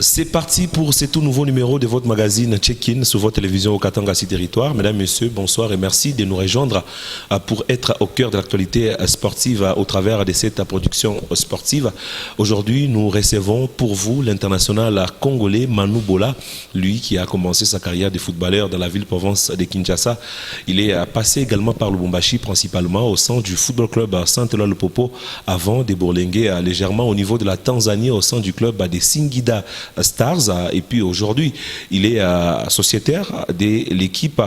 C'est parti pour ce tout nouveau numéro de votre magazine Check-in sur votre télévision au Katanga City Territoire. Mesdames, Messieurs, bonsoir et merci de nous rejoindre pour être au cœur de l'actualité sportive au travers de cette production sportive. Aujourd'hui, nous recevons pour vous l'international congolais Manu Bola, lui qui a commencé sa carrière de footballeur dans la ville-province de Kinshasa. Il est passé également par Lubumbashi, principalement au sein du football club Saint-Eloi-le-Popo, avant de bourlinguer légèrement au niveau de la Tanzanie au sein du club des Singida Stars. Et puis aujourd'hui, il est sociétaire de l'équipe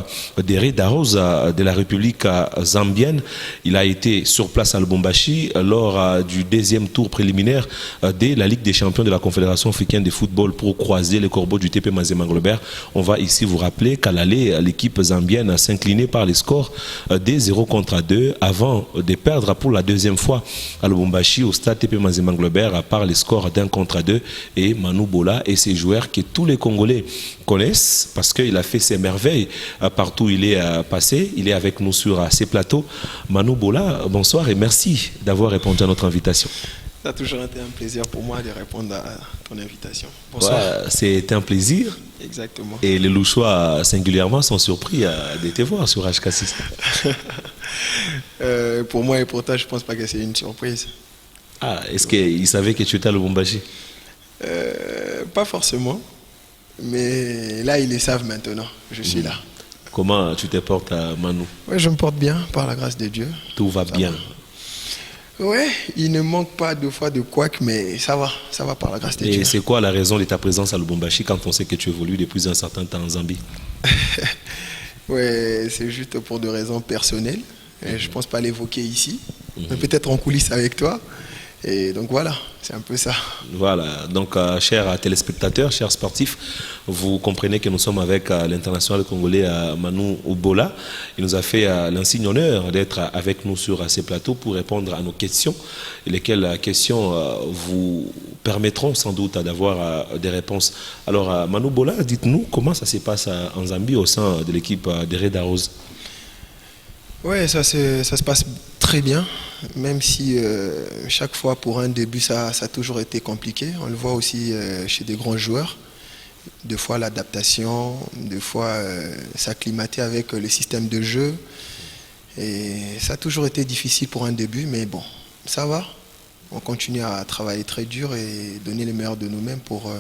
des Red Arrows de la République zambienne. Il a été sur place à Lubumbashi lors du deuxième tour préliminaire de la Ligue des champions de la Confédération africaine de football pour croiser les corbeaux du TP Mazembe Anglebert. On va ici vous rappeler qu'à l'aller, l'équipe zambienne s'inclinait par les scores des 0-2 avant de perdre pour la deuxième fois à Lubumbashi au stade TP Mazembe Anglebert par les scores d'1-2. Et Manu Bola et ces joueurs que tous les Congolais connaissent parce qu'il a fait ses merveilles partout où il est passé. Il est avec nous sur ces plateaux. Manu Bola, bonsoir et merci d'avoir répondu à notre invitation. Ça a toujours été un plaisir pour moi de répondre à ton invitation. Bonsoir. Ouais, c'est un plaisir. Exactement. Et les Louchois singulièrement sont surpris de te voir sur HK6. Pour moi et pour toi, je ne pense pas que c'est une surprise. Ah, est-ce qu'ils savaient que tu étais à Lubumbashi? Pas forcément, mais là ils le savent maintenant, je suis là. Comment tu te portes à Manu? Ouais, je me porte bien, par la grâce de Dieu. Tout va bien. Ouais, il ne manque pas deux fois de couac, mais ça va par la grâce de Dieu. Et c'est quoi la raison de ta présence à Lubumbashi quand on sait que tu évolues depuis un certain temps en Zambie? Ouais, c'est juste pour des raisons personnelles. Et je ne pense pas l'évoquer ici, mais peut-être en coulisses avec toi. Et donc voilà, c'est un peu ça. Voilà, donc chers téléspectateurs, chers sportifs, vous comprenez que nous sommes avec l'international congolais Manu Bola. Il nous a fait l'insigne honneur d'être avec nous sur ces plateaux pour répondre à nos questions, et lesquelles questions vous permettront sans doute d'avoir des réponses. Alors Manu Bola, dites-nous comment ça se passe en Zambie au sein de l'équipe des Red Arrows. Oui, ça se passe très bien, même si chaque fois pour un début ça a toujours été compliqué. On le voit aussi chez des grands joueurs. Des fois l'adaptation, des fois s'acclimater avec le système de jeu. Et ça a toujours été difficile pour un début, mais bon, ça va. On continue à travailler très dur et donner le meilleur de nous-mêmes pour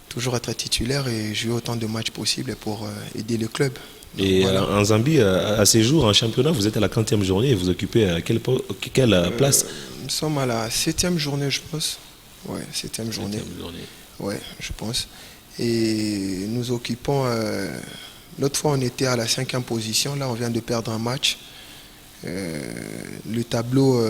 toujours être titulaire et jouer autant de matchs possibles pour aider le club. Et voilà. En Zambie, à ces jours, en championnat, vous êtes à la 40e journée et vous occupez quelle place? Nous sommes à la 7e journée, je pense. Ouais, 7e journée. Ouais, je pense. Et nous occupons... L'autre fois, on était à la 5e position. Là, on vient de perdre un match. Le tableau,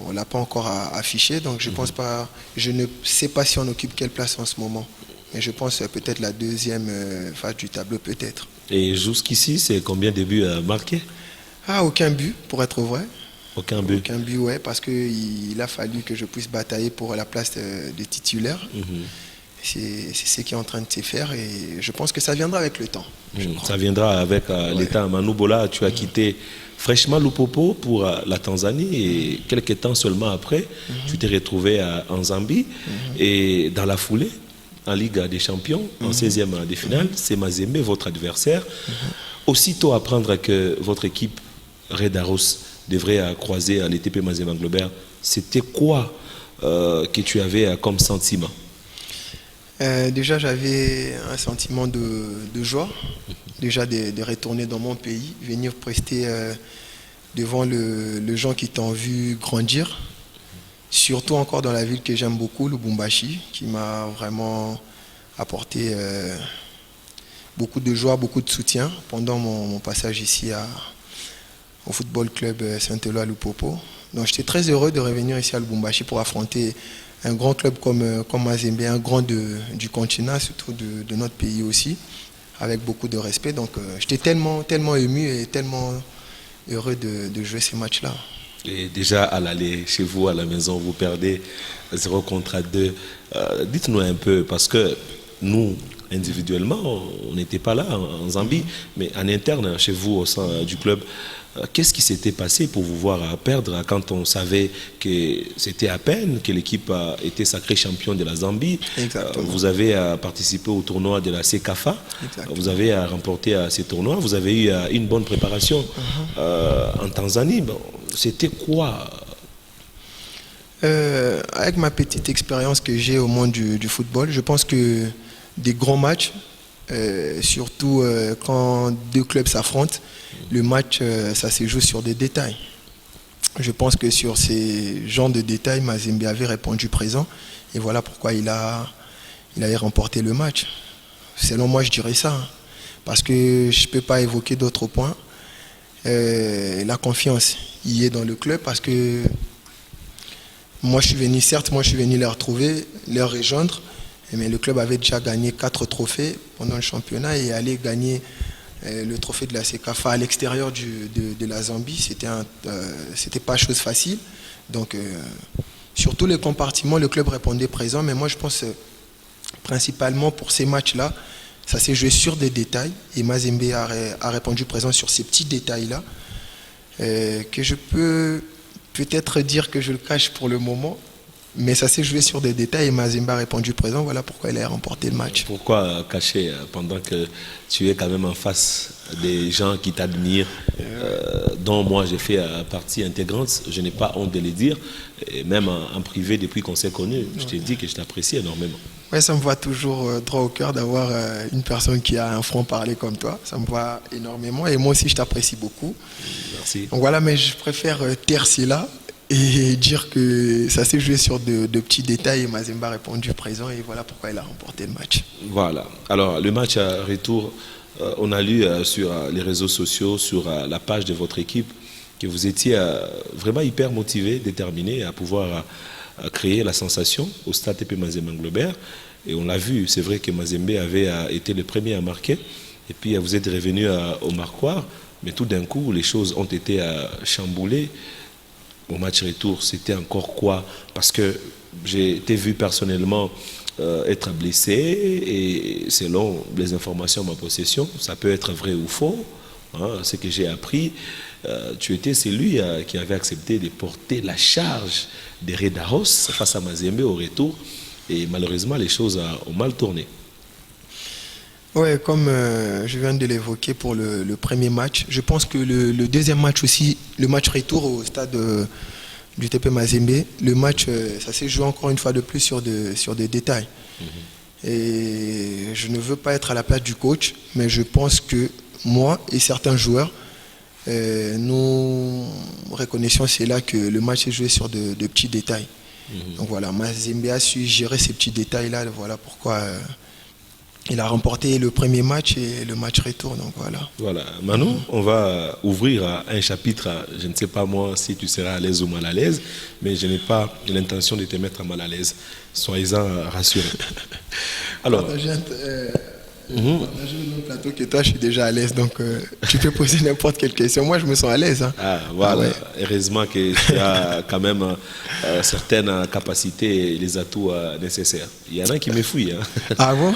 on ne l'a pas encore affiché. Donc, je pense pas... Je ne sais pas si on occupe quelle place en ce moment. Mais je pense peut-être la deuxième phase du tableau, peut-être. Et jusqu'ici, c'est combien de buts marqués? Ah, aucun but, pour être vrai. Aucun but? Aucun but, ouais, parce qu'il a fallu que je puisse batailler pour la place de titulaire. C'est ce qui est en train de se faire et je pense que ça viendra avec le temps. Ça viendra avec l'état. Manu Bola, tu as quitté fraîchement Lupopo pour la Tanzanie et quelques temps seulement après, tu t'es retrouvé en Zambie et dans la foulée, en Ligue des Champions, en 16e de finale, c'est Mazembe, votre adversaire. Aussitôt apprendre que votre équipe Red Arrows devrait croiser les TP Mazembe Anglebert, c'était quoi que tu avais comme sentiment? Déjà, j'avais un sentiment de joie, déjà de retourner dans mon pays, venir prester devant les gens qui t'ont vu grandir. Surtout encore dans la ville que j'aime beaucoup, Lubumbashi, qui m'a vraiment apporté beaucoup de joie, beaucoup de soutien pendant mon passage ici au football club Saint-Eloi-le-Popo. Donc j'étais très heureux de revenir ici à Lubumbashi pour affronter un grand club comme Mazembe, un grand du continent, surtout de notre pays aussi, avec beaucoup de respect. Donc j'étais tellement ému et tellement heureux de jouer ces matchs-là. Et déjà à l'aller chez vous à la maison, vous perdez 0-2. Dites-nous un peu, parce que nous, individuellement, on n'était pas là en Zambie, mais en interne, chez vous, au sein du club, qu'est-ce qui s'était passé pour vous voir perdre quand on savait que c'était à peine que l'équipe était sacrée championne de la Zambie? Vous avez participé au tournoi de la CECAFA. Vous avez remporté ces tournois. Vous avez eu une bonne préparation en Tanzanie. Bon, c'était quoi? Avec ma petite expérience que j'ai au monde du football, je pense que des grands matchs, surtout quand deux clubs s'affrontent, le match, ça se joue sur des détails. Je pense que sur ces genres de détails, Mazembe avait répondu présent. Et voilà pourquoi il avait remporté le match. Selon moi, je dirais ça. Hein, parce que je ne peux pas évoquer d'autres points. La confiance y est dans le club parce que moi, je suis venu les retrouver, les rejoindre. Mais le club avait déjà gagné 4 trophées pendant le championnat et aller gagner le trophée de la CECAFA à l'extérieur de la Zambie, c'était pas chose facile. Donc, sur tous les compartiments, le club répondait présent. Mais moi, je pense principalement pour ces matchs-là, ça s'est joué sur des détails. Et Mazembe a répondu présent sur ces petits détails-là, que je peux peut-être dire que je le cache pour le moment. Mais ça s'est joué sur des détails et Mazembe a répondu présent. Voilà pourquoi il a remporté le match. Pourquoi cacher pendant que tu es quand même en face des gens qui t'admirent, dont moi j'ai fait partie intégrante, je n'ai pas honte de le dire, et même en privé depuis qu'on s'est connus, je t'ai dit que je t'apprécie énormément. Ouais, ça me va toujours droit au cœur d'avoir une personne qui a un franc-parler comme toi. Ça me va énormément et moi aussi je t'apprécie beaucoup. Merci. Donc voilà, mais je préfère taire cela et dire que ça s'est joué sur de petits détails et Mazembe a répondu présent et voilà pourquoi il a remporté le match. Voilà. Alors, le match à retour, on a lu sur les réseaux sociaux, sur la page de votre équipe, que vous étiez vraiment hyper motivé, déterminé à pouvoir créer la sensation au stade TP Mazembe Englobert. Et on l'a vu, c'est vrai que Mazembe avait été le premier à marquer. Et puis, vous êtes revenu au marquoir. Mais tout d'un coup, les choses ont été chamboulées. Au match retour, c'était encore quoi? Parce que j'ai été vu personnellement être blessé et selon les informations en ma possession, ça peut être vrai ou faux, hein, ce que j'ai appris, tu étais celui qui avait accepté de porter la charge des Red Arrows face à Mazembe au retour et malheureusement les choses ont mal tourné. Oui, comme je viens de l'évoquer pour le premier match, je pense que le deuxième match aussi, le match retour au stade du TP Mazembe, le match, ça s'est joué encore une fois de plus sur des détails. Et je ne veux pas être à la place du coach, mais je pense que moi et certains joueurs, nous reconnaissons cela que le match est joué sur de petits détails. Donc voilà, Mazembe a su gérer ces petits détails-là, voilà pourquoi... il a remporté le premier match et le match retour, donc voilà. Voilà. Manu, on va ouvrir un chapitre, je ne sais pas moi si tu seras à l'aise ou mal à l'aise, mais je n'ai pas l'intention de te mettre mal à l'aise. Soyez-en rassurés. Alors... Dans le même plateau que toi, je suis déjà à l'aise, donc tu peux poser n'importe quelle question. Moi, je me sens à l'aise. Hein. Ah, voilà. Ah, ouais. Heureusement que tu as quand même certaines capacités et les atouts nécessaires. Il y en a qui me fouillent. Hein. Ah bon?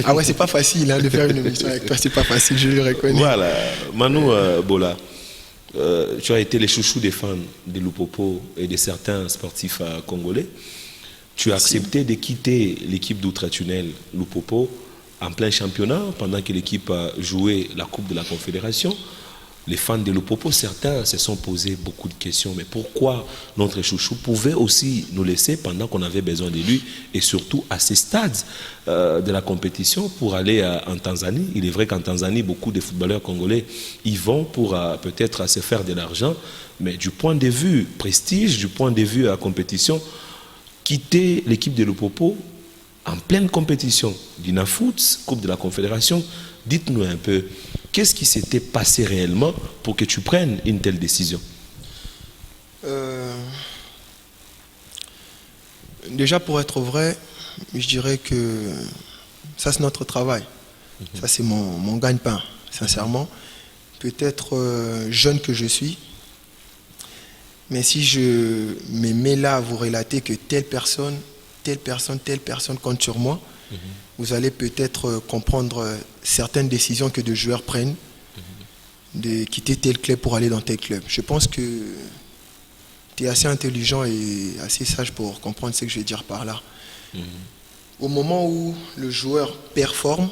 Ah ouais, c'est pas facile hein, de faire une émission avec toi, c'est pas facile, je le reconnais. Voilà. Manu Bola, tu as été le chouchou des fans de Lupopo et de certains sportifs congolais. Tu as accepté de quitter l'équipe d'Outre-Tunnel Lupopo en plein championnat, pendant que l'équipe a joué la Coupe de la Confédération. Les fans de Lupopo, certains se sont posé beaucoup de questions. Mais pourquoi notre chouchou pouvait aussi nous laisser pendant qu'on avait besoin de lui et surtout à ces stades de la compétition pour aller en Tanzanie? Il est vrai qu'en Tanzanie, beaucoup de footballeurs congolais y vont pour peut-être se faire de l'argent. Mais du point de vue prestige, du point de vue compétition, quitter l'équipe de Lupopo en pleine compétition d'Inafoot, Coupe de la Confédération, dites-nous un peu, qu'est-ce qui s'était passé réellement pour que tu prennes une telle décision? Déjà, pour être vrai, je dirais que ça, c'est notre travail. Ça, c'est mon gagne-pain, sincèrement. Peut-être jeune que je suis, mais si je me mets là à vous relater que telle personne compte sur moi, vous allez peut-être comprendre certaines décisions que des joueurs prennent, de quitter tel club pour aller dans tel club. Je pense que tu es assez intelligent et assez sage pour comprendre ce que je vais dire par là. Au moment où le joueur performe,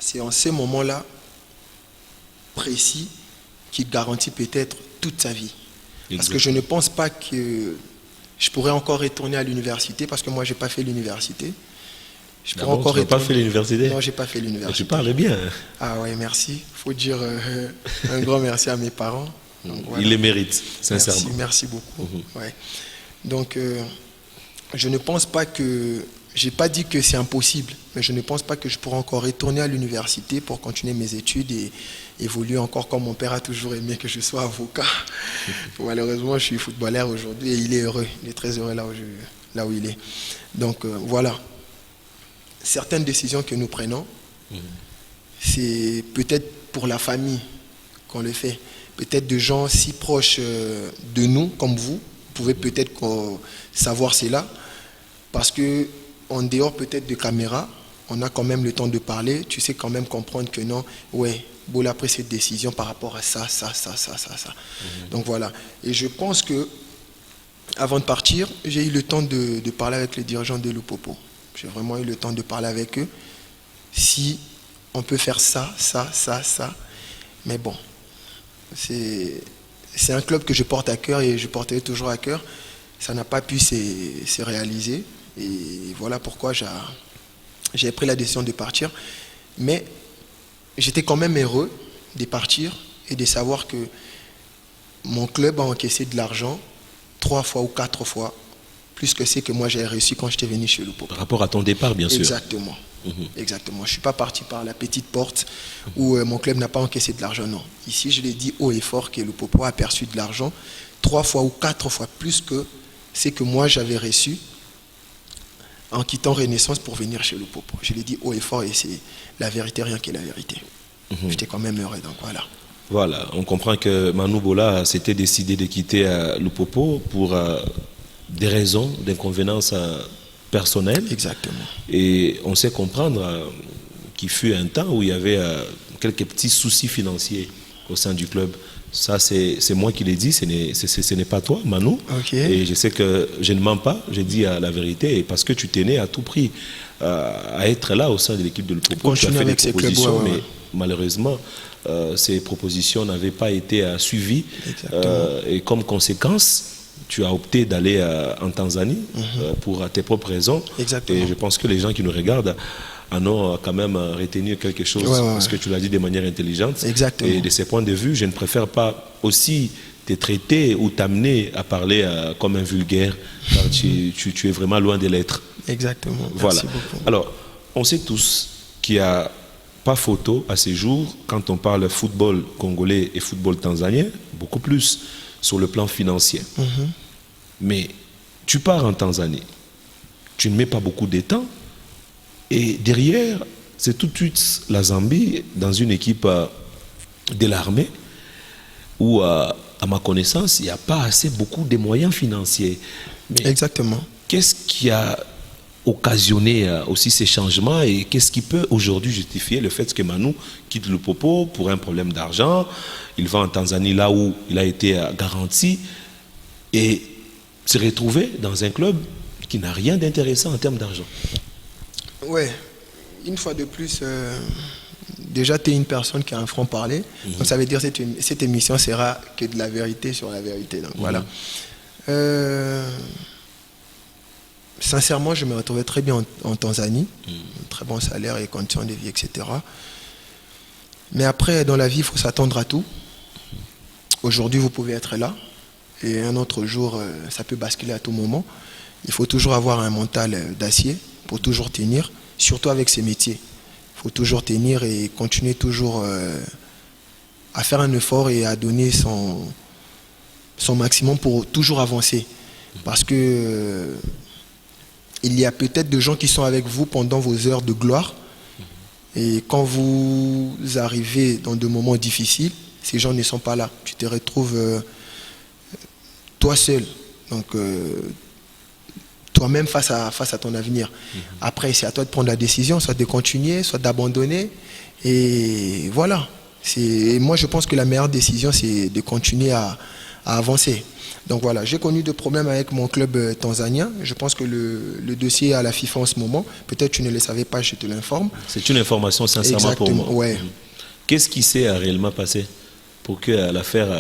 c'est en ce moment-là précis qu'il garantit peut-être toute sa vie. Parce que je ne pense pas que je pourrais encore retourner à l'université, parce que moi, je n'ai pas fait l'université. Tu n'as pas fait l'université? Non, je n'ai pas fait l'université. Tu parles bien. Ah ouais, merci. Il faut dire un grand merci à mes parents. Donc, voilà. Ils les méritent, sincèrement. Merci beaucoup. Ouais. Donc, je ne pense pas que... Je n'ai pas dit que c'est impossible, mais je ne pense pas que je pourrais encore retourner à l'université pour continuer mes études et évoluer encore comme mon père a toujours aimé que je sois avocat. Malheureusement, je suis footballeur aujourd'hui et il est heureux. Il est très heureux là où il est. Donc, voilà. Certaines décisions que nous prenons, c'est peut-être pour la famille qu'on le fait. Peut-être de gens si proches de nous, comme vous pouvez peut-être savoir cela, parce que en dehors peut-être de caméra, on a quand même le temps de parler, tu sais quand même comprendre que non, ouais, Bola a pris cette décision par rapport à ça. Donc voilà. Et je pense que, avant de partir, j'ai eu le temps de parler avec les dirigeants de Lupopo. J'ai vraiment eu le temps de parler avec eux. Si on peut faire ça. Mais bon, c'est un club que je porte à cœur et je porterai toujours à cœur. Ça n'a pas pu se réaliser. Et voilà pourquoi j'ai pris la décision de partir. Mais j'étais quand même heureux de partir et de savoir que mon club a encaissé de l'argent 3 fois ou 4 fois plus que ce que moi j'ai reçu quand j'étais venu chez Lupopo. Par rapport à ton départ, bien sûr. Exactement. Exactement. Je ne suis pas parti par la petite porte où mon club n'a pas encaissé de l'argent. Non. Ici, je l'ai dit haut et fort que Lupopo a perçu de l'argent 3 fois ou 4 fois plus que ce que moi j'avais reçu en quittant Renaissance pour venir chez Lupopo. Je l'ai dit haut et fort et c'est la vérité, rien que la vérité. J'étais quand même heureux, donc voilà. Voilà, on comprend que Manu Bola s'était décidé de quitter Lupopo pour des raisons d'inconvénience personnelle. Exactement. Et on sait comprendre qu'il fut un temps où il y avait quelques petits soucis financiers au sein du club. Ça, c'est moi qui l'ai dit, ce n'est pas toi, Manu. Okay. Et je sais que je ne mens pas, je dis la vérité, parce que tu tenais à tout prix à être là au sein de l'équipe de Lupopo. Tu as fait des propositions, mais malheureusement, ces propositions n'avaient pas été suivies. Et comme conséquence, tu as opté d'aller en Tanzanie pour tes propres raisons. Exactement. Et je pense que les gens qui nous regardent en ont quand même retenu quelque chose, parce que tu l'as dit de manière intelligente. Exactement. Et de ces points de vue, je ne préfère pas aussi te traiter ou t'amener à parler comme un vulgaire, car tu es vraiment loin de l'être. Exactement. Voilà. Merci beaucoup. Alors, on sait tous qu'il n'y a pas photo à ces jours quand on parle football congolais et football tanzanien, beaucoup plus sur le plan financier. Mais tu pars en Tanzanie, tu ne mets pas beaucoup de temps, et derrière, c'est tout de suite la Zambie dans une équipe de l'armée où, à ma connaissance, il n'y a pas assez beaucoup de moyens financiers. Mais exactement. Qu'est-ce qui a occasionné aussi ces changements et qu'est-ce qui peut aujourd'hui justifier le fait que Manu quitte Lupopo pour un problème d'argent? Il va en Tanzanie là où il a été garanti et se retrouver dans un club qui n'a rien d'intéressant en termes d'argent. Ouais, une fois de plus, déjà tu es une personne qui a un franc-parler. Donc ça veut dire que cette émission sera que de la vérité sur la vérité. Donc voilà. Sincèrement, je me retrouvais très bien en Tanzanie. Très bon salaire et conditions de vie, etc. Mais après, dans la vie, il faut s'attendre à tout. Aujourd'hui, vous pouvez être là. Et un autre jour, ça peut basculer à tout moment. Il faut toujours avoir un mental d'acier pour toujours tenir, surtout avec ces métiers. Il faut toujours tenir et continuer toujours à faire un effort et à donner son maximum pour toujours avancer. Parce que il y a peut-être des gens qui sont avec vous pendant vos heures de gloire. Et quand vous arrivez dans des moments difficiles, ces gens ne sont pas là. Tu te retrouves toi seul. Donc, toi-même face à ton avenir. Après, c'est à toi de prendre la décision, soit de continuer, soit d'abandonner. Et voilà. Moi, je pense que la meilleure décision, c'est de continuer à avancer. Donc voilà, j'ai connu des problèmes avec mon club tanzanien. Je pense que le dossier est à la FIFA en ce moment. Peut-être tu ne le savais pas, je te l'informe. C'est une information sincèrement Exactement, pour moi. ouais. Qu'est-ce qui s'est réellement passé pour que l'affaire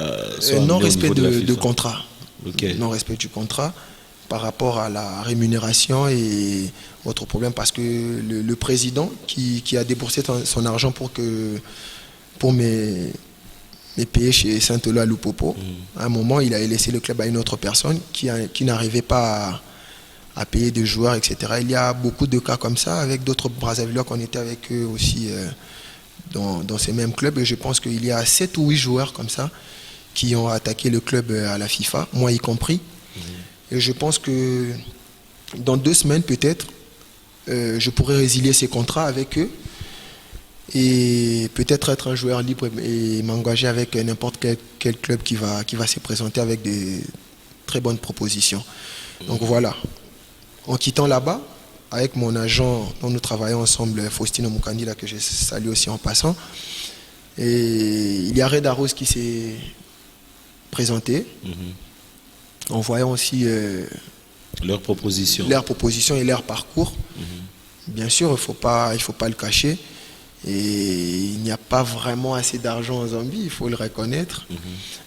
soit non-respect de contrat. Okay. Non-respect du contrat par rapport à la rémunération et autre problème, parce que le président qui a déboursé son argent pour mes payer chez Saint-Elo à Lupopo, à un moment, il a laissé le club à une autre personne qui n'arrivait pas à payer des joueurs, etc. Il y a beaucoup de cas comme ça, avec d'autres Brazzavillois qu'on était avec eux aussi dans ces mêmes clubs. Et je pense qu'il y a 7 ou 8 joueurs comme ça qui ont attaqué le club à la FIFA, moi y compris. Et je pense que dans 2 semaines peut-être, je pourrais résilier ces contrats avec eux et peut-être être un joueur libre et m'engager avec n'importe quel club qui va se présenter avec des très bonnes propositions. Donc voilà, en quittant là-bas, avec mon agent dont nous travaillons ensemble, Faustino Mukandi, là, que je salue aussi en passant, et il y a Red Arrows qui s'est présenté, en voyant aussi leurs propositions et leur parcours. Bien sûr, il ne faut pas le cacher. Et il n'y a pas vraiment assez d'argent en Zambie, il faut le reconnaître.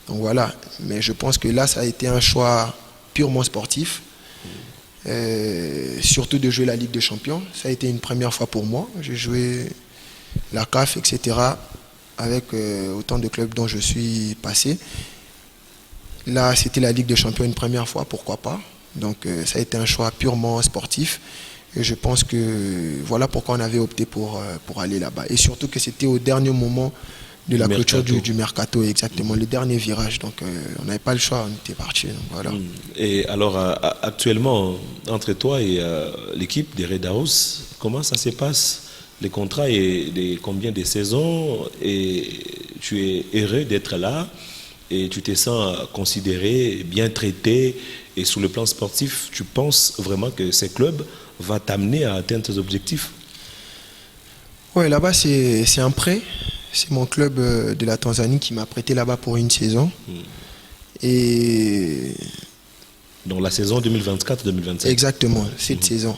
Donc voilà, mais je pense que là, ça a été un choix purement sportif. Surtout de jouer la Ligue des Champions. Ça a été une première fois pour moi. J'ai joué la CAF, etc. avec autant de clubs dont je suis passé. Là, c'était la Ligue des Champions une première fois, pourquoi pas. Donc ça a été un choix purement sportif. Et je pense que voilà pourquoi on avait opté pour aller là-bas. Et surtout que c'était au dernier moment de la clôture du mercato, exactement, le dernier virage. Donc on n'avait pas le choix, on était parti. Voilà. Et alors actuellement, entre toi et l'équipe des Red Arrows, comment ça se passe? Les contrats et combien de saisons? Et tu es heureux d'être là et tu te sens considéré, bien traité. Et sur le plan sportif, tu penses vraiment que ces clubs va t'amener à atteindre tes objectifs? Oui, là-bas, c'est un prêt. C'est mon club de la Tanzanie qui m'a prêté là-bas pour une saison. Et donc la saison 2024-2025. Exactement, cette saison.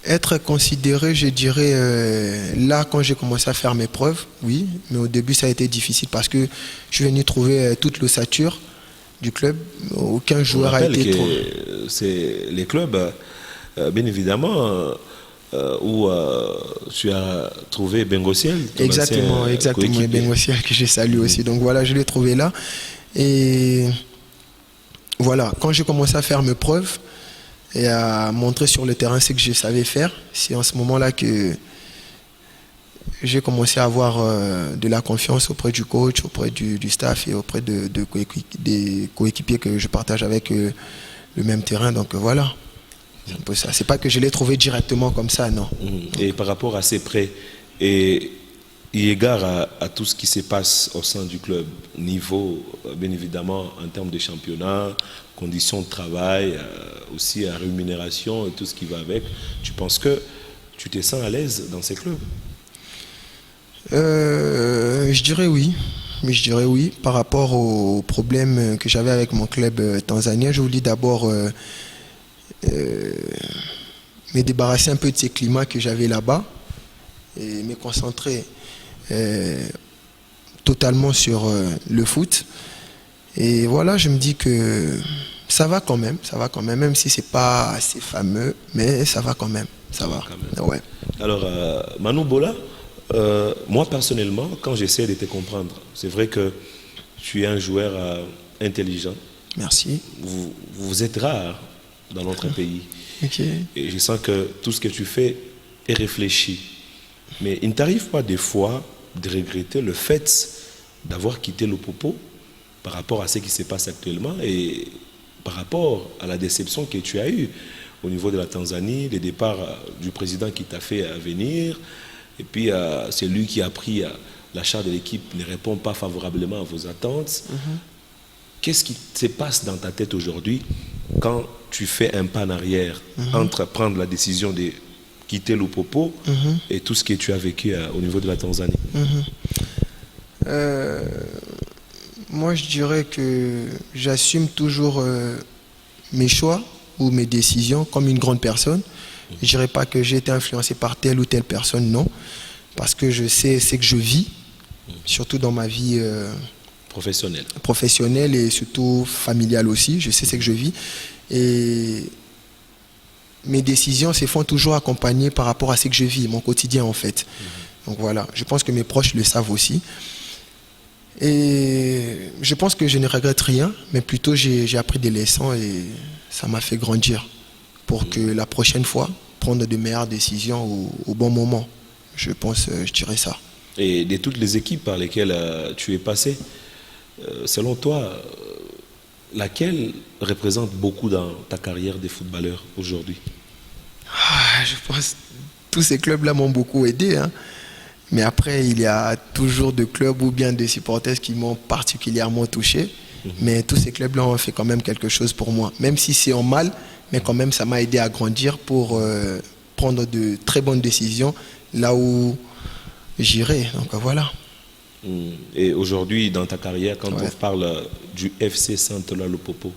Être considéré, je dirais, là, quand j'ai commencé à faire mes preuves, oui. Mais au début, ça a été difficile parce que je suis venu trouver toute l'ossature du club. Aucun joueur a été... C'est les clubs... bien évidemment, où tu as trouvé Bengociel. Exactement, et Bengociel que j'ai salué aussi. Donc voilà, je l'ai trouvé là. Et voilà, quand j'ai commencé à faire mes preuves et à montrer sur le terrain ce que je savais faire, c'est en ce moment-là que j'ai commencé à avoir de la confiance auprès du coach, auprès du staff et auprès des coéquipiers que je partage avec le même terrain. Donc voilà. C'est un peu ça. C'est pas que je l'ai trouvé directement comme ça, non. Et par rapport à ces prêts, et égard à tout ce qui se passe au sein du club, niveau, bien évidemment, en termes de championnat, conditions de travail, aussi à rémunération et tout ce qui va avec, tu penses que tu te sens à l'aise dans ces clubs? Je dirais oui. Mais je dirais oui. Par rapport aux problèmes que j'avais avec mon club tanzanien, je voulais d'abord... me débarrasser un peu de ces climats que j'avais là-bas et me concentrer totalement sur le foot. Et voilà, je me dis que ça va quand même, même si c'est pas assez fameux, mais ça va quand même, ça va. Ouais. Alors, Manu Bola, moi personnellement, quand j'essaie de te comprendre, c'est vrai que tu es un joueur intelligent. Merci. Vous êtes rare dans notre pays. Okay. Et je sens que tout ce que tu fais est réfléchi. Mais il ne t'arrive pas des fois de regretter le fait d'avoir quitté le Popo par rapport à ce qui se passe actuellement et par rapport à la déception que tu as eue au niveau de la Tanzanie, le départ du président qui t'a fait venir, et puis c'est lui qui a pris la charge de l'équipe ne répond pas favorablement à vos attentes. Qu'est-ce qui se passe dans ta tête aujourd'hui quand tu fais un pas en arrière entre prendre la décision de quitter Lupopo et tout ce que tu as vécu au niveau de la Tanzanie? Moi, je dirais que j'assume toujours mes choix ou mes décisions comme une grande personne. Je ne dirais pas que j'ai été influencé par telle ou telle personne, non. Parce que je sais ce que je vis, surtout dans ma vie professionnelle et surtout familiale aussi. Je sais ce que je vis. Et mes décisions se font toujours accompagner par rapport à ce que je vis, mon quotidien en fait. Donc voilà, je pense que mes proches le savent aussi. Et je pense que je ne regrette rien, mais plutôt j'ai appris des leçons et ça m'a fait grandir pour que la prochaine fois, prendre de meilleures décisions au bon moment. Je pense, je dirais ça. Et de toutes les équipes par lesquelles tu es passé, selon toi, laquelle représente beaucoup dans ta carrière de footballeur aujourd'hui? Je pense que tous ces clubs-là m'ont beaucoup aidé. Mais après, il y a toujours des clubs ou bien des supporters qui m'ont particulièrement touché. Mais tous ces clubs-là ont fait quand même quelque chose pour moi. Même si c'est en mal, mais quand même, ça m'a aidé à grandir pour prendre de très bonnes décisions là où j'irai. Donc voilà. Et aujourd'hui, dans ta carrière, quand on parle du FC Saint-Thomas Lupopo,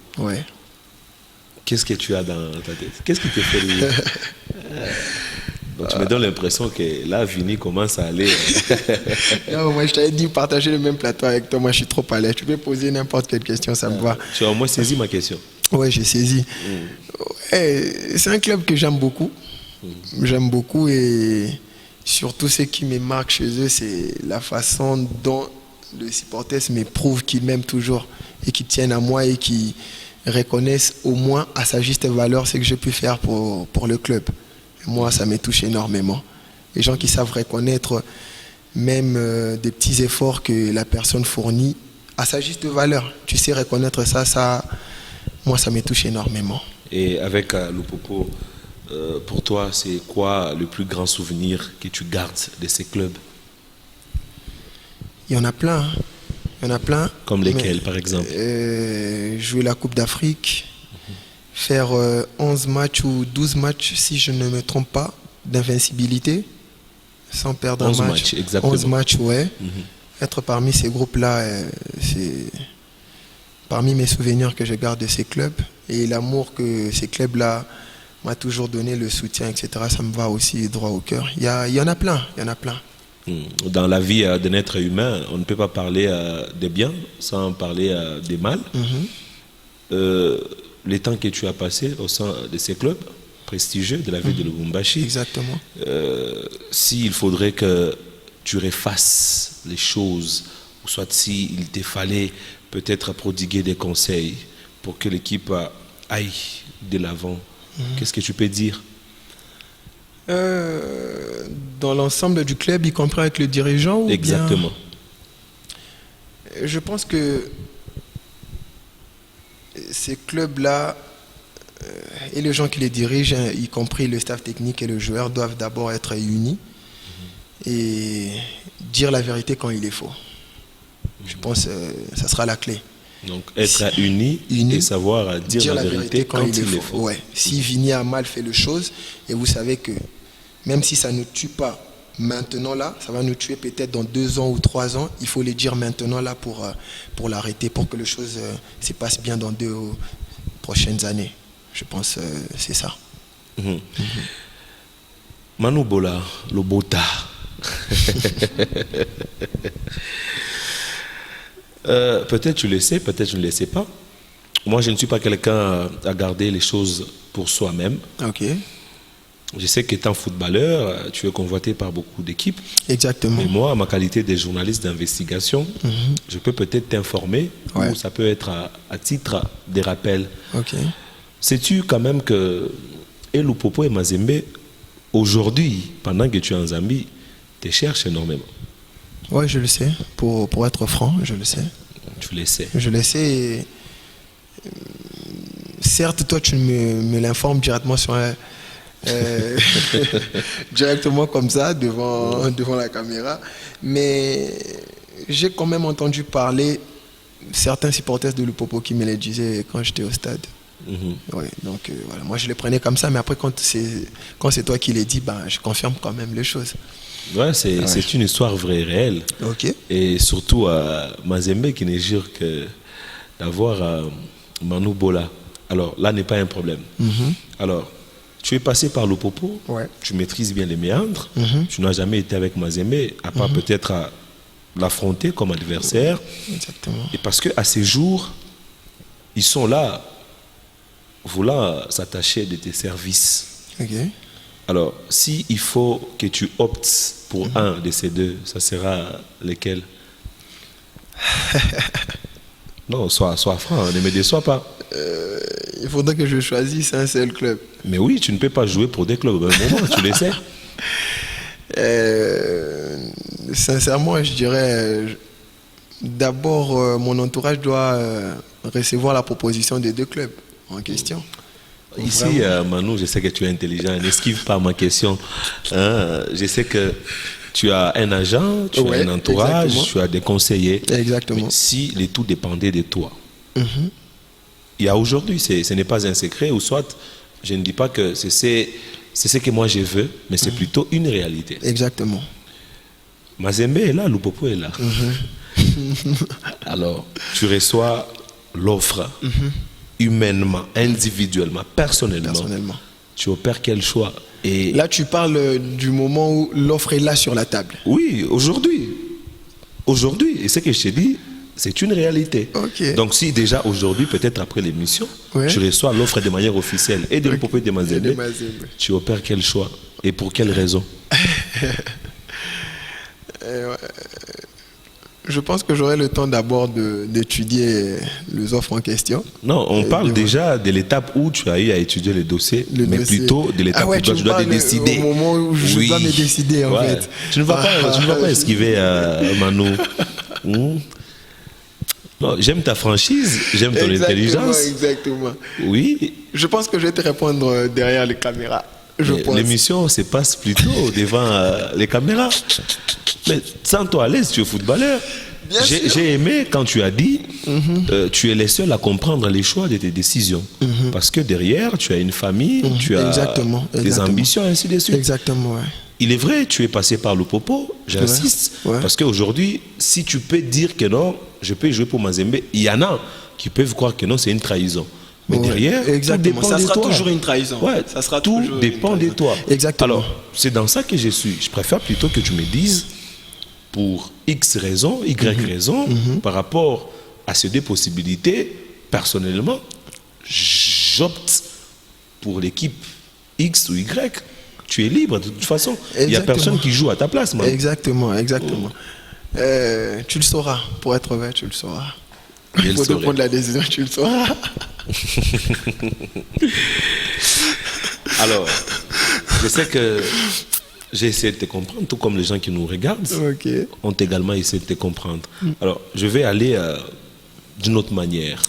qu'est-ce que tu as dans ta tête? Qu'est-ce qui te fait rire? Donc tu me donnes l'impression que là, Vini commence à aller. Non, moi, je t'avais dit partager le même plateau avec toi. Moi, je suis trop à l'aise. Tu peux poser n'importe quelle question, ça me va. Tu as au moins saisi ma question. Oui, j'ai saisi. C'est un club que j'aime beaucoup. J'aime beaucoup et surtout ce qui me marque chez eux, c'est la façon dont les supporters m'éprouvent qu'ils m'aiment toujours et qu'ils tiennent à moi et qui reconnaissent au moins à sa juste valeur ce que j'ai pu faire pour le club. Moi, ça me touche énormément. Les gens qui savent reconnaître même des petits efforts que la personne fournit à sa juste valeur. Tu sais reconnaître ça, moi, ça me touche énormément. Et avec Lupopo, pour toi, c'est quoi le plus grand souvenir que tu gardes de ces clubs? Il y en a plein. Il y en a plein. Comme lesquels, par exemple? Jouer la Coupe d'Afrique. Faire 11 matchs ou 12 matchs, si je ne me trompe pas, d'invincibilité, sans perdre un match. 11 matchs, exactement. 11 matchs, ouais. Être parmi ces groupes-là, c'est parmi mes souvenirs que je garde de ces clubs. Et l'amour que ces clubs-là m'ont toujours donné, le soutien, etc., ça me va aussi droit au cœur. Il y en a plein, il y en a plein. Dans la vie d'un être humain, on ne peut pas parler des biens sans parler des mal. Les temps que tu as passé au sein de ces clubs prestigieux de la ville de Lubumbashi. Exactement. S'il faudrait que tu refasses les choses, ou soit s'il te fallait peut-être prodiguer des conseils pour que l'équipe aille de l'avant, qu'est-ce que tu peux dire? Dans l'ensemble du club, y compris avec le dirigeant ou Exactement. Bien, je pense que ces clubs-là et les gens qui les dirigent, y compris le staff technique et le joueur, doivent d'abord être unis et dire la vérité quand il est faux. Je pense que ça sera la clé. Donc être unis et savoir dire la vérité quand il est faux. Ouais. Si Vini a mal fait les choses, et vous savez que même si ça ne tue pas maintenant là, ça va nous tuer peut-être dans 2 ans ou 3 ans, il faut les dire maintenant là pour l'arrêter, pour que les choses se passent bien dans 2 prochaines années. Je pense que c'est ça. Manu Bola, Lobota. Peut-être tu le sais, peut-être je ne le sais pas. Moi, je ne suis pas quelqu'un à garder les choses pour soi-même. Ok. Je sais qu'étant footballeur, tu es convoité par beaucoup d'équipes. Exactement. Mais moi, à ma qualité de journaliste d'investigation, je peux peut-être t'informer, ou ça peut être à titre de rappel. Ok. Sais-tu quand même que Lupopo et Mazembe, aujourd'hui, pendant que tu es en Zambie, te cherchent énormément? Oui, je le sais. Pour être franc, je le sais. Tu le sais. Je le sais. Et, certes, toi, tu me l'informes directement sur directement comme ça, devant la caméra. Mais j'ai quand même entendu parler certains supporters de Lupopo qui me le disaient quand j'étais au stade. Ouais, donc voilà, moi je les prenais comme ça, mais après quand c'est toi qui les dis, ben, je confirme quand même les choses. Ouais, c'est une histoire vraie et réelle. Ok. Et surtout Mazembe qui ne jure que d'avoir Manu Bola. Alors là n'est pas un problème. Alors, tu es passé par le Popo, Ouais. tu maîtrises bien les méandres, tu n'as jamais été avec Mazembe, à part peut-être à l'affronter comme adversaire. Exactement. Et parce qu'à ces jours, ils sont là, voulant s'attacher de tes services. Ok. Alors, si il faut que tu optes pour un de ces deux, ça sera lequel? Non, sois franc, ne me déçois pas. Il faudrait que je choisisse un seul club. Mais oui, tu ne peux pas jouer pour des clubs au même moment, tu le sais. Sincèrement, je dirais d'abord mon entourage doit recevoir la proposition des deux clubs en question. Ici, Manu, je sais que tu es intelligent, n'esquive pas ma question. Hein, je sais que tu as un agent, tu as un entourage, exactement. tu as des conseillers. Exactement. Mais si le tout dépendait de toi, il y a aujourd'hui, ce n'est pas un secret, ou soit, je ne dis pas que c'est ce que moi je veux, mais c'est plutôt une réalité. Exactement. Mazembe est là, Lupopo est là. Alors, tu reçois l'offre humainement, individuellement, personnellement. Tu opères quel choix? Et là, tu parles du moment où l'offre est là sur la table. oui, aujourd'hui. Aujourd'hui, et ce que je te dis, c'est une réalité. Ok. Donc si déjà aujourd'hui, peut-être après l'émission, tu reçois l'offre de manière officielle et de Lupopo et de Mazembe, tu opères quel choix? Et pour quelle raison? Je pense que j'aurai le temps d'abord d'étudier les offres en question. Non, on parle déjà de l'étape où tu as eu à étudier le dossier, mais plutôt de l'étape où tu dois te décider. Au moment où je dois me décider, en fait. Tu ne vas pas esquiver Manu. Non, j'aime ta franchise, j'aime ton intelligence. Exactement. Oui. Je pense que je vais te répondre derrière les caméras. L'émission se passe plutôt devant les caméras. Mais sans toi à l'aise, tu es footballeur. J'ai aimé quand tu as dit tu es le seul à comprendre les choix de tes décisions. Parce que derrière, tu as une famille, tu as des ambitions, ainsi de suite. Exactement, ouais. Il est vrai, tu es passé par le Popo, j'insiste. Parce qu'aujourd'hui, si tu peux dire que non, je peux jouer pour Mazembe, il y en a qui peuvent croire que non, c'est une trahison. Mais derrière, tout dépend de toi. Ça sera toujours une trahison. Ça sera tout dépend de toi. Exactement. Alors, c'est dans ça que je suis. Je préfère plutôt que tu me dises pour X raisons, Y raisons, par rapport à ces deux possibilités, personnellement, j'opte pour l'équipe X ou Y. Tu es libre de toute façon. Il n'y a personne qui joue à ta place. Man. Exactement. Tu le sauras. Pour être vrai, tu le sauras. Il faut te prendre la décision, tu le sauras. Alors, je sais que j'ai essayé de te comprendre, tout comme les gens qui nous regardent ont également essayé de te comprendre. Alors, je vais aller d'une autre manière.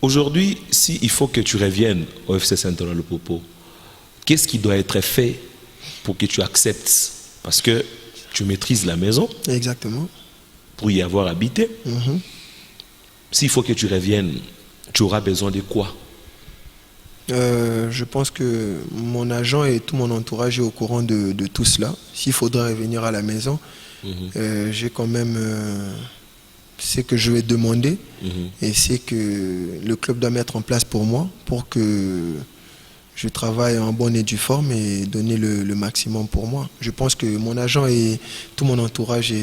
Aujourd'hui, s'il faut que tu reviennes au FC Saint-Laurent Le Popo, qu'est-ce qui doit être fait pour que tu acceptes? Parce que tu maîtrises la maison. Exactement. Pour y avoir habité. S'il faut que tu reviennes, tu auras besoin de quoi? Je pense que mon agent et tout mon entourage est au courant de tout cela. S'il faudra revenir à la maison, j'ai quand même ce que je vais demander et c'est que le club doit mettre en place pour moi pour que je travaille en bonne et due forme et donner le maximum pour moi. Je pense que mon agent et tout mon entourage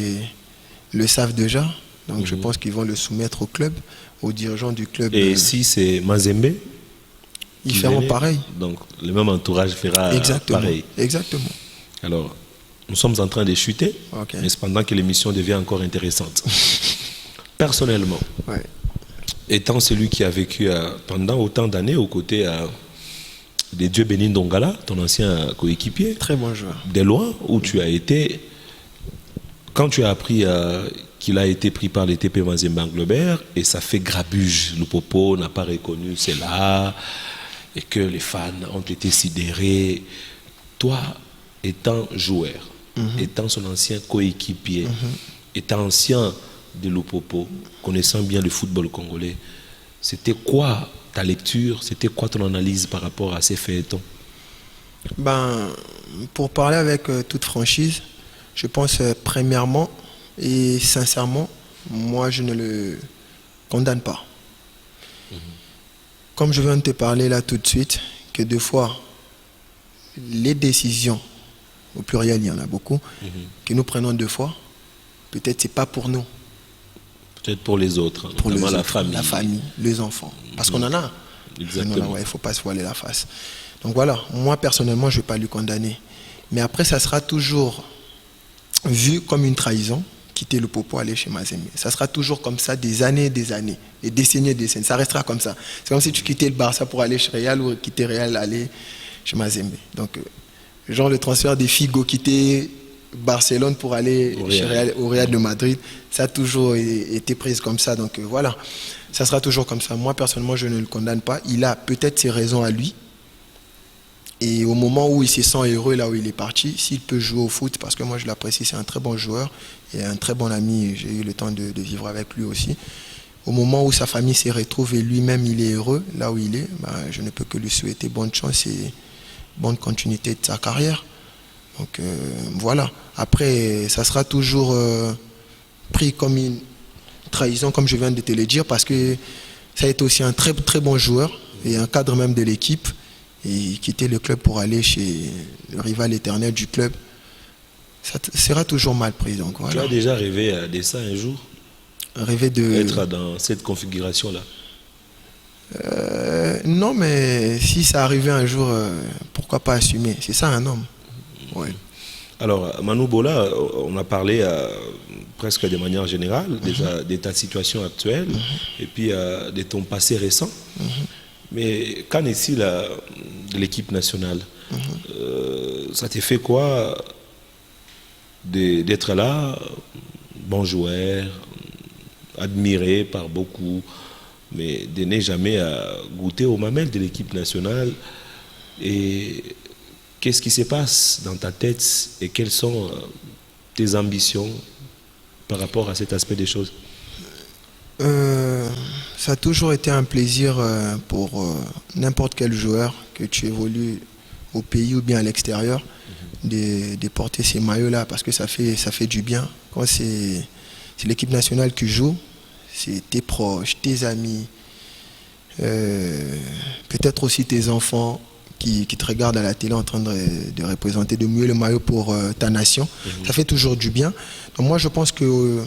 le savent déjà. Donc je pense qu'ils vont le soumettre au club, aux dirigeants du club. Et si c'est Mazembe, ils feront pareil. Donc le même entourage fera pareil. Exactement. Alors, nous sommes en train de chuter, mais cependant que l'émission devient encore intéressante. Personnellement, étant celui qui a vécu pendant autant d'années aux côtés de Dieu Béni Ndongala, ton ancien coéquipier, très bon joueur. De loin où tu as été, quand tu as appris qu'il a été pris par les TP Mazembe Anglebert, et ça fait grabuge, le Popo n'a pas reconnu cela, et que les fans ont été sidérés. Toi, étant joueur, étant son ancien coéquipier, étant ancien de Lupopo, connaissant bien le football congolais, c'était quoi ta lecture, c'était quoi ton analyse par rapport à ces feuilletons? Ben, pour parler avec toute franchise, je pense premièrement et sincèrement, moi je ne le condamne pas. Comme je viens de te parler là tout de suite, que des fois, les décisions, au pluriel il y en a beaucoup, que nous prenons deux fois, peut-être c'est pas pour nous. Peut-être pour les autres, Pour notamment les la autres, famille. la famille, les enfants. Parce qu'on en a. Exactement. Il ne faut pas se voiler la face. Donc voilà, moi personnellement, je ne vais pas lui condamner. Mais après, ça sera toujours vu comme une trahison, quitter le Popo, aller chez Mazembe. Ça sera toujours comme ça des années, des décennies, des décennies. Ça restera comme ça. C'est comme si tu quittais le Barça pour aller chez Real ou quitter Real, aller chez Mazembe. Donc, genre le transfert des Figo, quitter Barcelone pour aller au Real de Madrid, ça a toujours été pris comme ça. Donc voilà, ça sera toujours comme ça. Moi, personnellement, je ne le condamne pas. Il a peut-être ses raisons à lui. Et au moment où il se sent heureux, là où il est parti, s'il peut jouer au foot, parce que moi je l'apprécie, c'est un très bon joueur et un très bon ami, j'ai eu le temps de vivre avec lui aussi. Au moment où sa famille s'y retrouve et lui-même il est heureux, là où il est, je ne peux que lui souhaiter bonne chance et bonne continuité de sa carrière. Donc voilà. Après, ça sera toujours pris comme une trahison, comme je viens de te le dire, parce que ça a été aussi un très très bon joueur et un cadre même de l'équipe. Et quitter le club pour aller chez le rival éternel du club, ça sera toujours mal pris. Donc, voilà. Tu as déjà rêvé de ça un jour? Rêver de... Être dans cette configuration-là? Non, mais si ça arrivait un jour, pourquoi pas assumer? C'est ça un homme. Ouais. Alors, Manu Bola, on a parlé presque de manière générale de ta situation actuelle et puis de ton passé récent. Mais qu'en est-il de l'équipe nationale? Ça t'a fait quoi d'être là, bon joueur, admiré par beaucoup, mais de ne jamais goûter aux mamelles de l'équipe nationale? Et qu'est-ce qui se passe dans ta tête et quelles sont tes ambitions par rapport à cet aspect des choses? Ça a toujours été un plaisir pour n'importe quel joueur, que tu évolues au pays ou bien à l'extérieur, de porter ces maillots-là, parce que ça fait du bien. Quand c'est l'équipe nationale qui joue, c'est tes proches, tes amis, peut-être aussi tes enfants qui te regardent à la télé en train de représenter de mieux le maillot pour ta nation. Ça fait toujours du bien. Donc moi je pense que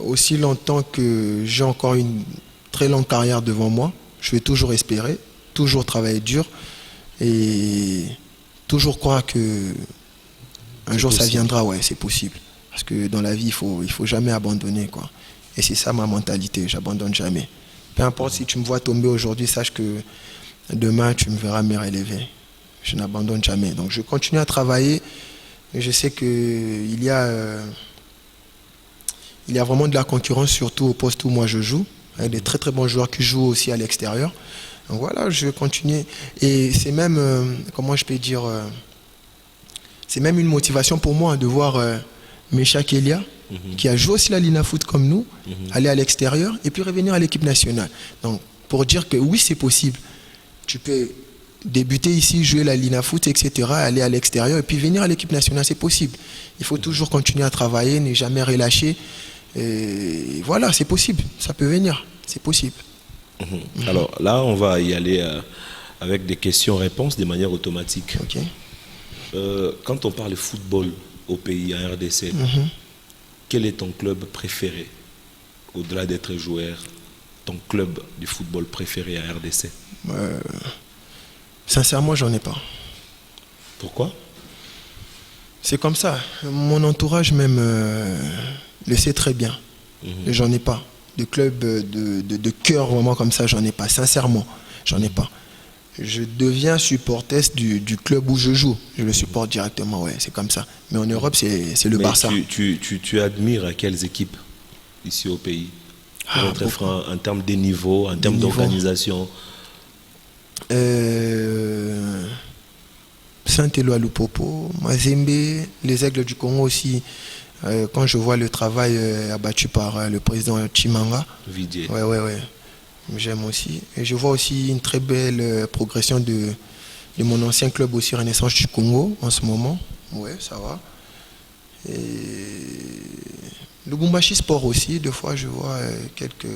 aussi longtemps que j'ai encore une très longue carrière devant moi, je vais toujours espérer, toujours travailler dur et toujours croire que un jour ça viendra. Ouais, c'est possible. Parce que dans la vie, il faut jamais abandonner, quoi. Et c'est ça ma mentalité, j'abandonne jamais. Peu importe si tu me vois tomber aujourd'hui, sache que demain tu me verras me relever. Je n'abandonne jamais. Donc je continue à travailler. Et je sais qu'il y a vraiment de la concurrence, surtout au poste où moi je joue, avec des très très bons joueurs qui jouent aussi à l'extérieur. Donc voilà, je vais continuer. Et c'est même, comment je peux dire, c'est même une motivation pour moi de voir Mecha Kelia, qui a joué aussi la Lina Foot comme nous, aller à l'extérieur et puis revenir à l'équipe nationale. Donc pour dire que oui, c'est possible. Tu peux débuter ici, jouer la Lina Foot, etc., aller à l'extérieur et puis venir à l'équipe nationale, c'est possible. Il faut toujours continuer à travailler, ne jamais relâcher. Et voilà, c'est possible, ça peut venir, c'est possible. Alors là, on va y aller avec des questions-réponses de manière automatique. Okay. Quand on parle de football au pays, en RDC, quel est ton club préféré? Au-delà d'être joueur, ton club du football préféré à RDC? Sincèrement, j'en ai pas. Pourquoi? C'est comme ça. Mon entourage même le sait très bien. J'en ai pas. De club de cœur vraiment comme ça, j'en ai pas. Sincèrement, j'en ai pas. Je deviens supporter du club où je joue. Je le supporte directement, ouais, c'est comme ça. Mais en Europe, c'est le Barça. Tu admires à quelles équipes ici au pays? Pour être franc, en termes de niveau, en termes d'organisation? Saint-Éloi Lupopo, Mazembe, les Aigles du Congo aussi. Quand je vois le travail abattu par le président Chimanga, Vidier. ouais. J'aime aussi. Et je vois aussi une très belle progression de mon ancien club aussi, Renaissance du Congo, en ce moment. Ouais, ça va. Et le Lubumbashi Sport aussi, des fois je vois quelques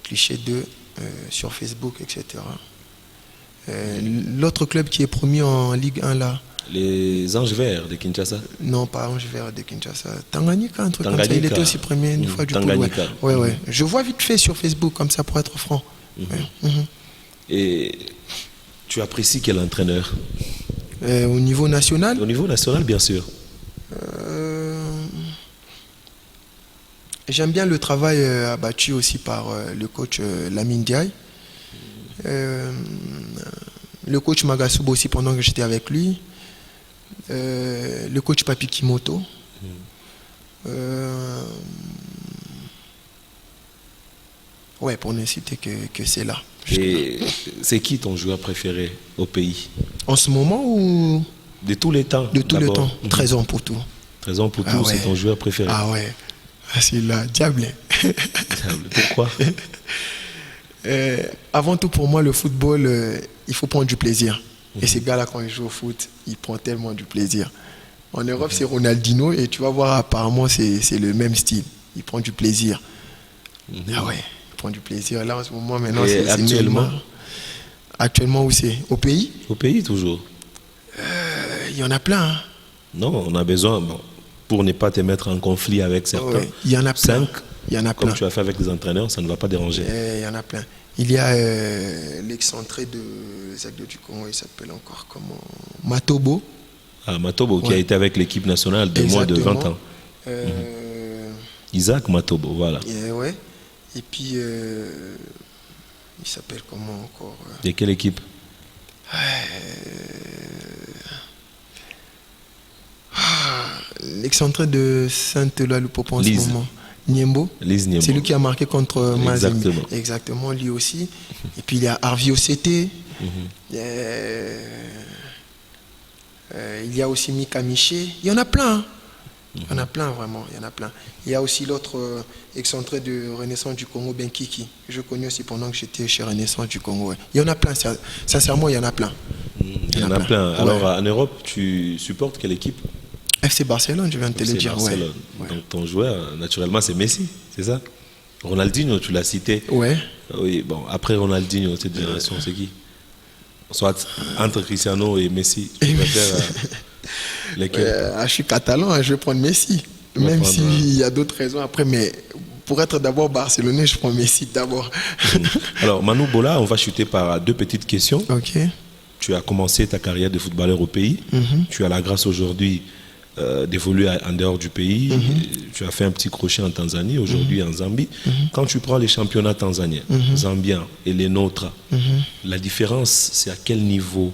clichés d'eux sur Facebook, etc. L'autre club qui est promu en Ligue 1 là. Les Anges Verts de Kinshasa. Non, pas Anges Verts de Kinshasa. Tanganyika, un truc Tanganyika. comme ça. Il était aussi premier une fois du pool. Ouais. Ouais. Je vois vite fait sur Facebook, comme ça, pour être franc. Et tu apprécies quel entraîneur? Au niveau national? Au niveau national, bien sûr. J'aime bien le travail abattu aussi par le coach Lamine Diaye. Le coach Magasubo aussi pendant que j'étais avec lui. Le coach Papi Kimoto. Ouais, pour ne citer que c'est là. Et c'est qui ton joueur préféré au pays? En ce moment ou de tous les temps? De tous les temps. 13 ans pour tout. 13 ans pour tout, c'est ton joueur préféré? Ah ouais. C'est là, Diable. Pourquoi? Avant tout, pour moi, le football, il faut prendre du plaisir. Et ces gars-là, quand ils jouent au foot, ils prennent tellement du plaisir. En Europe, c'est Ronaldinho, et tu vas voir, apparemment, c'est le même style. Il prend du plaisir. Ah ouais, il prend du plaisir. Là, en ce moment, maintenant, c'est actuellement Neymar. Actuellement, où c'est? Au pays? Au pays, toujours. Il y en a plein. Hein. Non, on a besoin, pour ne pas te mettre en conflit avec certains. Il y en a plein. 5, il y en a plein. Comme tu as fait avec les entraîneurs, ça ne va pas déranger. Il y en a plein. Il y a l'excentré de Zagdo du Congo, il s'appelle encore comment? Matobo. Ah, Matobo, qui a été avec l'équipe nationale de moins de 20 ans. Isaac Matobo, voilà. Ouais. Et puis, il s'appelle comment encore? De quelle équipe? L'excentré de Sainte-Eulalie-Lupopo en ce moment. Niembo. C'est lui qui a marqué contre Mazembe. Exactement, lui aussi. Et puis il y a Arvio CT. Il y a aussi Mika Miché. Il y en a plein. Hein. Il y en a plein, vraiment. Il y en a plein. Il y a aussi l'autre excentré de Renaissance du Congo, Benkiki. Je connais aussi pendant que j'étais chez Renaissance du Congo. Ouais. Il y en a plein. Sincèrement, il y en a plein. Il y en a plein. Alors, en Europe, tu supportes quelle équipe? FC Barcelone, je viens de te le dire. Barcelone. Ouais. Donc ton joueur, naturellement, c'est Messi, c'est ça? Ronaldinho, tu l'as cité. Ouais. Oui, bon, après Ronaldinho, cette génération, c'est qui? Soit entre Cristiano et Messi, tu préfères lesquels? Je suis catalan, je vais prendre Messi. Même s'il y a d'autres raisons après, mais pour être d'abord barcelonais, je prends Messi d'abord. Alors, Manu Bola, on va chuter par 2 petites questions. Ok. Tu as commencé ta carrière de footballeur au pays. Tu as la grâce aujourd'hui d'évoluer en dehors du pays. Tu as fait un petit crochet en Tanzanie, aujourd'hui en Zambie. Quand tu prends les championnats tanzaniens, zambiens et les nôtres, la différence, c'est à quel niveau?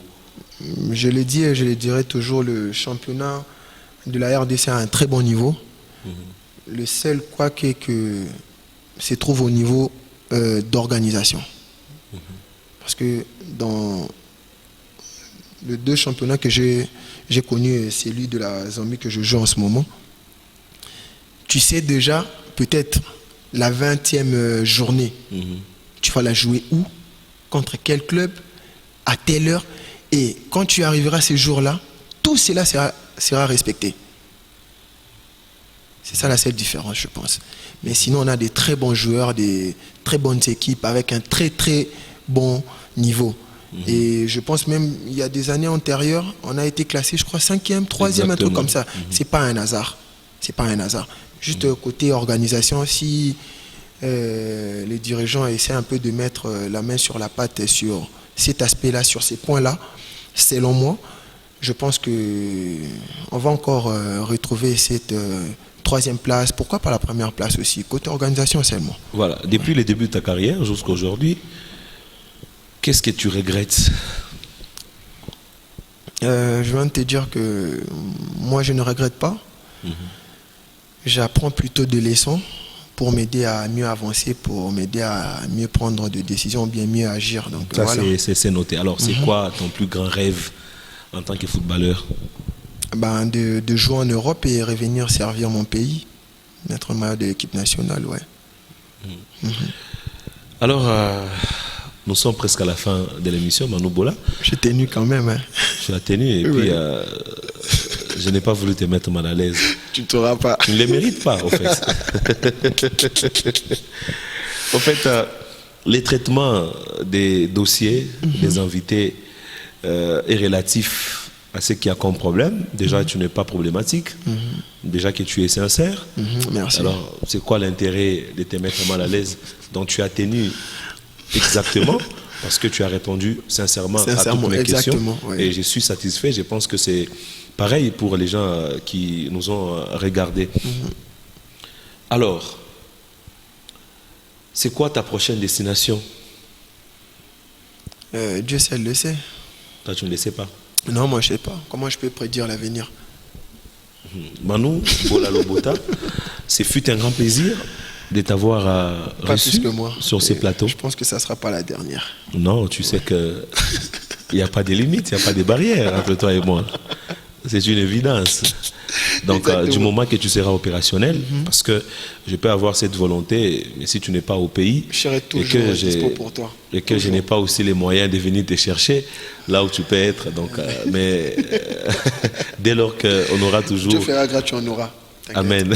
Je l'ai dit et je le dirai toujours, le championnat de la RDC a un très bon niveau. Le seul quoi que se trouve au niveau d'organisation. Parce que dans les 2 championnats que j'ai connu, celui de la Zambie que je joue en ce moment, tu sais déjà peut-être la 20e journée, tu vas la jouer où, contre quel club, à telle heure, et quand tu arriveras ces jours-là, tout cela sera respecté. C'est ça la seule différence, je pense. Mais sinon, on a des très bons joueurs, des très bonnes équipes avec un très très bon niveau. Et je pense même, il y a des années antérieures, on a été classé, je crois, 5e, 3e, un truc comme ça. C'est pas un hasard. C'est pas un hasard. Juste côté organisation, si les dirigeants essaient un peu de mettre la main sur la pâte sur cet aspect-là, sur ces points-là, selon moi, je pense qu'on va encore retrouver cette 3e place, pourquoi pas la 1re place aussi, côté organisation seulement. Voilà, depuis le début de ta carrière jusqu'à aujourd'hui, qu'est-ce que tu regrettes? Je viens de te dire que moi je ne regrette pas. J'apprends plutôt des leçons pour m'aider à mieux avancer, pour m'aider à mieux prendre des décisions, bien mieux agir. Donc, ça, voilà. C'est noté. Alors, c'est quoi ton plus grand rêve en tant que footballeur? De jouer en Europe et revenir servir mon pays, être maillot de l'équipe nationale, ouais. Alors, nous sommes presque à la fin de l'émission, Manu Bola. J'ai tenu quand même. Hein. Tu as tenu et puis je n'ai pas voulu te mettre mal à l'aise. Tu ne t'auras pas. Tu ne les mérites pas, en fait. En fait, les traitements des dossiers des invités est relatif à ce qu'il y a comme problème. Déjà, tu n'es pas problématique. Déjà que tu es sincère. Merci. Alors, c'est quoi l'intérêt de te mettre mal à l'aise? Donc, tu as tenu exactement parce que tu as répondu sincèrement à toutes mes questions. Oui. Et je suis satisfait. Je pense que c'est pareil pour les gens qui nous ont regardés. Alors, c'est quoi ta prochaine destination? Dieu seul le sait. Toi, tu ne le sais pas. Non, moi je ne sais pas. Comment je peux prédire l'avenir? Manu Bola Lobota, ce fut un grand plaisir de t'avoir reçu sur ces plateaux. Je pense que ça ne sera pas la dernière. Non, tu sais qu'il n'y a pas de limites, il n'y a pas de barrières entre toi et moi. C'est une évidence. Donc, du moment que tu seras opérationnel, parce que je peux avoir cette volonté, mais si tu n'es pas au pays, je serai toujours dispo pour toi. Et que je n'ai pas aussi les moyens de venir te chercher là où tu peux être. Donc, mais dès lors qu'on aura toujours... Tu feras gratuit, on aura. Amen.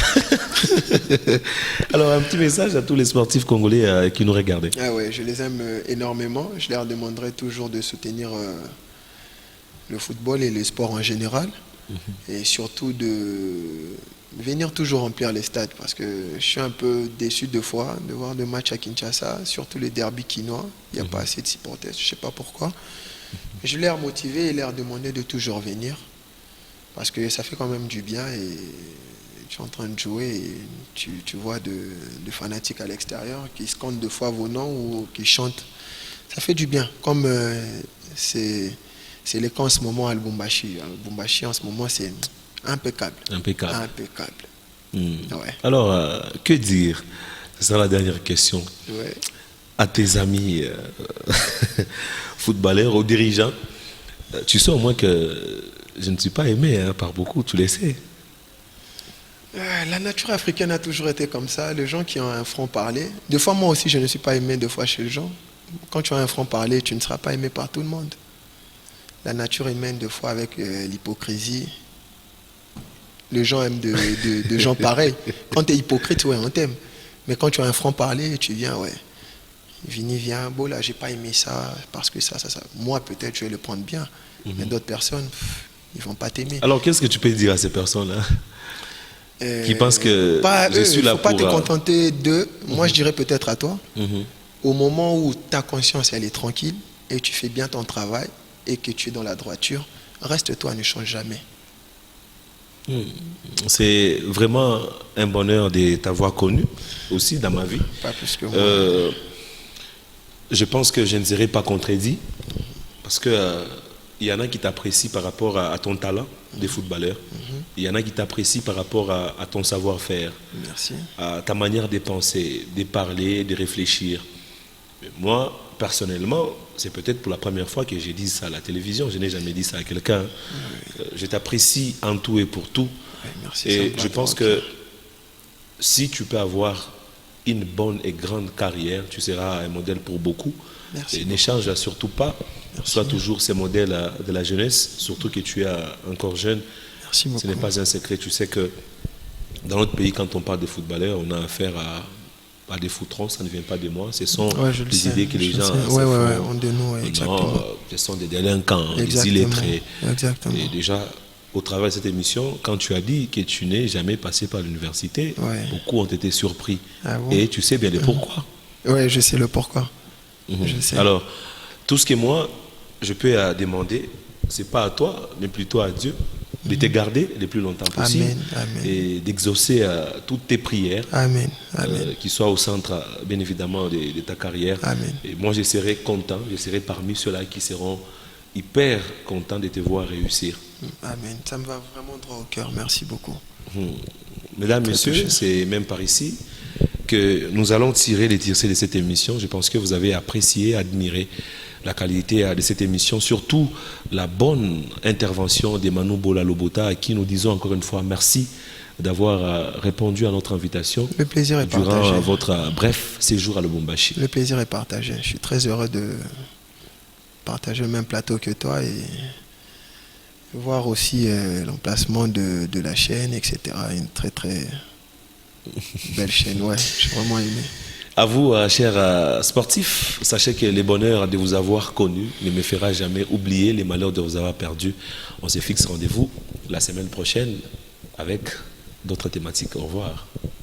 Alors, un petit message à tous les sportifs congolais qui nous regardent. Ah ouais, je les aime énormément. Je leur demanderai toujours de soutenir le football et les sports en général. Et surtout de venir toujours remplir les stades, parce que je suis un peu déçu de fois de voir des matchs à Kinshasa, surtout les derbys quinois. Il n'y a pas assez de supporters, je ne sais pas pourquoi. Je vais les motiver et leur demander de toujours venir, parce que ça fait quand même du bien. Et tu es en train de jouer et tu vois de fanatiques à l'extérieur qui scandent deux fois vos noms ou qui chantent. Ça fait du bien. Comme c'est le cas en ce moment à Lubumbashi. À Lubumbashi, en ce moment, c'est impeccable. Impeccable. Impeccable. Ouais. Alors, que dire? Ce sera la dernière question. Ouais. À tes amis footballeurs, aux dirigeants, tu sais au moins que je ne suis pas aimé par beaucoup, tu le sais. La nature africaine a toujours été comme ça. Les gens qui ont un franc-parler. Des fois, moi aussi, je ne suis pas aimé des fois chez les gens. Quand tu as un franc-parler, tu ne seras pas aimé par tout le monde. La nature humaine, des fois, avec l'hypocrisie, les gens aiment de gens pareils. Quand tu es hypocrite, ouais, on t'aime. Mais quand tu as un franc-parler, tu viens, ouais. Vini, viens, bon là, j'ai pas aimé ça, parce que ça. Moi, peut-être, je vais le prendre bien. Mais d'autres personnes, ils vont pas t'aimer. Alors, qu'est-ce que tu peux dire à ces personnes-là qui pensent que je suis là pour... Il ne faut pas te contenter d'eux. Moi, je dirais peut-être à toi, au moment où ta conscience, elle est tranquille, et tu fais bien ton travail, et que tu es dans la droiture, reste-toi, ne change jamais. C'est vraiment un bonheur de t'avoir connu aussi dans ma vie. Pas plus que moi. Je pense que je ne serai pas contredit parce que il y en a qui t'apprécient par rapport à ton talent de footballeur. Il y en a qui t'apprécient par rapport à ton savoir-faire. Merci. À ta manière de penser, de parler, de réfléchir. Mais moi, personnellement, c'est peut-être pour la première fois que j'ai dit ça à la télévision. Je n'ai jamais dit ça à quelqu'un. Je t'apprécie en tout et pour tout. Merci, et je pense que si tu peux avoir une bonne et grande carrière, tu seras un modèle pour beaucoup. Merci. N'échange surtout pas. Sois toujours ces modèles de la jeunesse, surtout que tu es encore jeune. Merci beaucoup. Ce n'est pas un secret. Tu sais que dans notre pays, quand on parle de footballeurs, on a affaire à des foutrons, ça ne vient pas de moi. Ce sont des idées que les gens se font. De nous, exactement. Non, ce sont des délinquants, des illettrés. Et déjà, au travers de cette émission, quand tu as dit que tu n'es jamais passé par l'université, beaucoup ont été surpris. Ah bon? Et tu sais bien le pourquoi. Oui, je sais le pourquoi. Je sais. Alors, tout ce que moi, je peux demander, ce n'est pas à toi, mais plutôt à Dieu, de te garder le plus longtemps possible. Amen. Et d'exaucer toutes tes prières. Amen. Qui soient au centre, bien évidemment, de ta carrière. Amen. Et moi, je serai content, je serai parmi ceux-là qui seront hyper contents de te voir réussir. Amen. Ça me va vraiment droit au cœur. Merci beaucoup. Mesdames, messieurs, c'est même par ici que nous allons tirer les tirets de cette émission. Je pense que vous avez apprécié, admiré la qualité de cette émission, surtout la bonne intervention de Manu Bola Lobota, à qui nous disons encore une fois merci d'avoir répondu à notre invitation. Le plaisir est durant partagé. votre bref séjour à Lubumbashi. Le plaisir est partagé. Je suis très heureux de partager le même plateau que toi et voir aussi l'emplacement de la chaîne, etc. Une très très belle chaîne, ouais, j'ai vraiment aimé. À vous, chers sportifs, sachez que le bonheur de vous avoir connu ne me fera jamais oublier les malheurs de vous avoir perdu. On se fixe rendez-vous la semaine prochaine avec d'autres thématiques. Au revoir.